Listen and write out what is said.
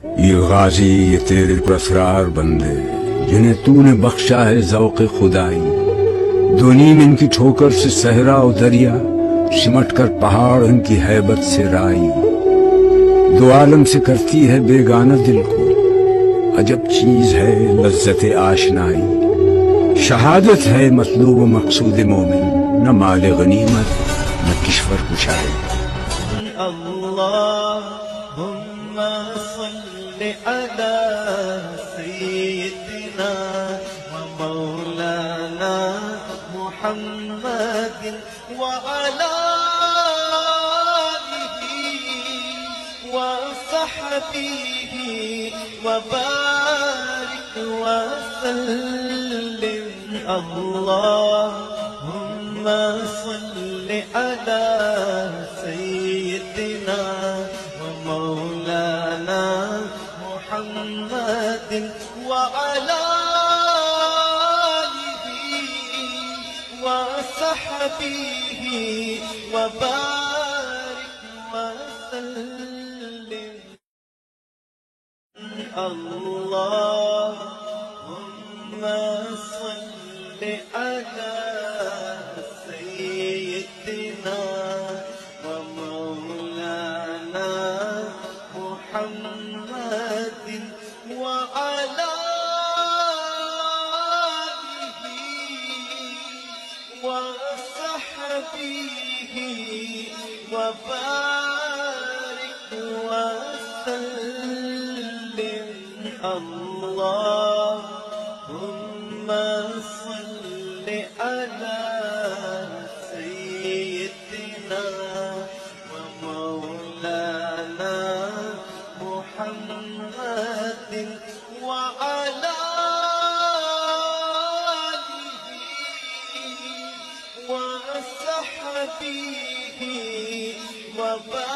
یہ غازی یہ تیرے پراسرار بندے جنہیں تو نے بخشا ہے ذوق خدائی، دو نیم ان کی ٹھوکر سے صحرا و دریا، سمٹ کر پہاڑ ان کی ہیبت سے رائی، دو عالم سے کرتی ہے بیگانہ دل کو، عجب چیز ہے لذت آشنائی، شہادت ہے مطلوب و مقصود مومن، نہ مال غنیمت نہ کشور کشائی۔ اللهم صل على سيدنا ومولانا محمد وعلى آله وصحبه وبارك وسلم۔ اللهم صل على سيدنا ومولانا محمد وعلى آله وصحبه وبارك وسلم۔ اللهم صل على سيدنا ومولانا محمد وعلى آله وصحبه وبارك وسلم۔ اللهم صل على سيدنا ومولانا محمد وعلى آله وصحبه وبارك